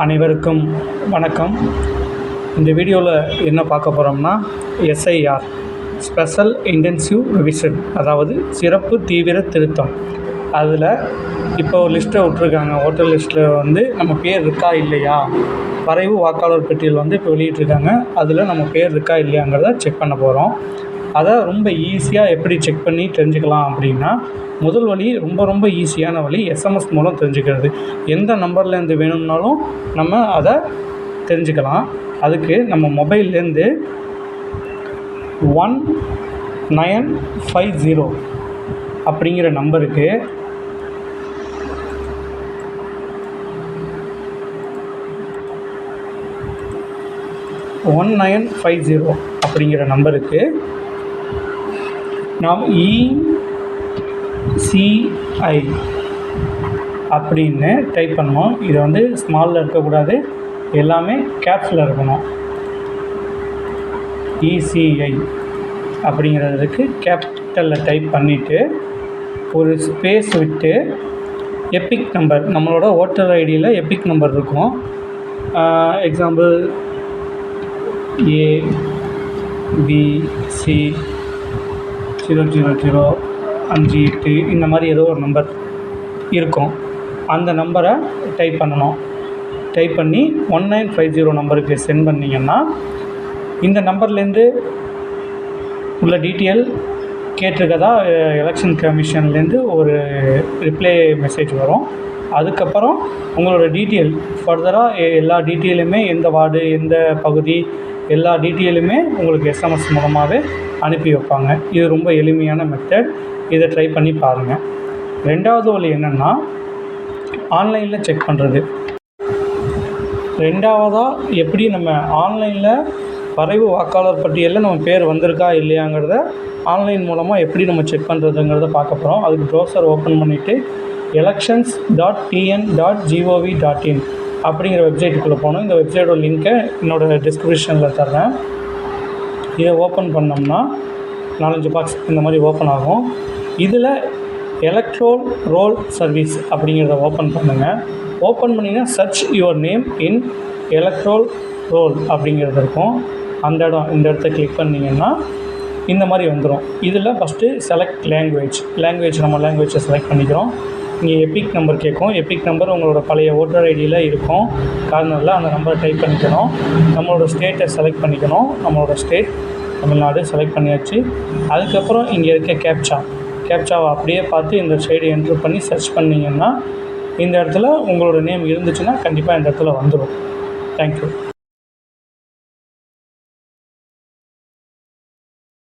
அனைவருக்கும் வணக்கம். இந்த வீடியோவில் என்ன பார்க்க போகிறோம்னா எஸ்ஐஆர் ஸ்பெஷல் இன்டென்சிவ் ரிவிஷன், அதாவது சிறப்பு தீவிர திருத்தம். அதில் இப்போ ஒரு லிஸ்ட்டை விட்ருக்காங்க. ஓட்டர் லிஸ்ட்டில் நம்ம பேர் இருக்கா இல்லையா, வரைவு வாக்காளர் பட்டியல் இப்போ வெளியிட்ருக்காங்க. அதில் நம்ம பேர் இருக்கா இல்லையாங்கிறத செக் பண்ண போகிறோம். அதை ரொம்ப ஈஸியாக எப்படி செக் பண்ணி தெரிஞ்சுக்கலாம் அப்படின்னா, முதல் வழி ரொம்ப ஈஸியான வழி எஸ்எம்எஸ் மூலம் தெரிஞ்சுக்கிறது. எந்த நம்பர்லேருந்து வேணும்னாலும் நம்ம அதை தெரிஞ்சுக்கலாம். அதுக்கு நம்ம மொபைல்லேருந்து 1950 அப்படிங்கிற நம்பருக்கு நாம் ECI அப்படின்னு டைப் பண்ணணும். இது ஸ்மாலில் இருக்கக்கூடாது, எல்லாமே கேப்ஸில் இருக்கணும். ECI அப்படிங்கிறதுக்கு கேபிட்டலில் டைப் பண்ணிவிட்டு ஒரு ஸ்பேஸ் விட்டு எபிக் நம்பர், நம்மளோட ஓட்டர் ஐடியில் எபிக் நம்பர் இருக்கும். எக்ஸாம்பிள் ABC 00058 இந்த மாதிரி ஏதோ ஒரு நம்பர் இருக்கும். அந்த நம்பரை டைப் பண்ணணும். டைப் பண்ணி 1950 நம்பருக்கு சென்ட் பண்ணிங்கன்னா இந்த நம்பர்லேருந்து உள்ள டீட்டெயில் கேட்டிருக்கதா எலெக்ஷன் கமிஷன்லேருந்து ஒரு ரிப்ளை மெசேஜ் வரும். அதுக்கப்புறம் உங்களோட டீட்டெயில் ஃபர்தராக எல்லா டீட்டெயிலுமே, எந்த வார்டு, எந்த பகுதி, எல்லா டீட்டெயிலுமே உங்களுக்கு எஸ்எம்எஸ் மூலமாகவே அனுப்பி வைப்பாங்க. இது ரொம்ப எளிமையான மெத்தட். இதை ட்ரை பண்ணி பாருங்கள். ரெண்டாவது வழி என்னென்னா, ஆன்லைனில் செக் பண்ணுறது. ரெண்டாவதாக எப்படி நம்ம ஆன்லைனில் வரைவு வாக்காளர் பட்டியலில் நம்ம பேர் வந்திருக்கா இல்லையாங்கிறத ஆன்லைன் மூலமாக எப்படி நம்ம செக் பண்ணுறதுங்கிறத பார்க்க போகிறோம். அதுக்கு ப்ரௌசர் ஓப்பன் பண்ணிவிட்டு elections.tn.gov.in அப்படிங்கிற வெப்சைட்டுக்குள்ளே போகணும். இந்த வெப்சைட்டோட லிங்க்கை என்னோடய டிஸ்கிரிப்ஷனில் தர்றேன். இதை ஓப்பன் பண்ணோம்னா 4-5 பாக்ஸ் இந்த மாதிரி ஓப்பன் ஆகும். இதில் எலக்ட்ரல் ரோல் சர்வீஸ் அப்படிங்கிறத ஓப்பன் பண்ணுங்கள். ஓப்பன் பண்ணிங்கன்னா search your name in electoral roll அப்படிங்கிறது இருக்கும். இந்த இடத்த கிளிக் பண்ணிங்கன்னா இந்த மாதிரி வந்துடும். இதில் ஃபஸ்ட்டு செலக்ட் லாங்குவேஜ் நம்ம லாங்குவேஜை செலக்ட் பண்ணிக்கிறோம். இங்கே எபிக் நம்பர் கேட்கும். எபிக் நம்பர் உங்களோட பழைய ஓட்டர் ஐடியில் இருக்கும் கார்னரில். அந்த நம்பரை டைப் பண்ணிக்கணும். நம்மளோட ஸ்டேட்டை செலக்ட் பண்ணிக்கணும். நம்மளோட ஸ்டேட் தமிழ்நாடு செலக்ட் பண்ணியாச்சு. அதுக்கப்புறம் இங்கே இருக்க கேப்சாவை அப்படியே பார்த்து இந்த சைடு என்ட்ரு பண்ணி சர்ச் பண்ணிங்கன்னா இந்த இடத்துல உங்களோட நேம் இருந்துச்சுன்னா கண்டிப்பாக இந்த இடத்துல வந்துடும். தேங்க்யூ.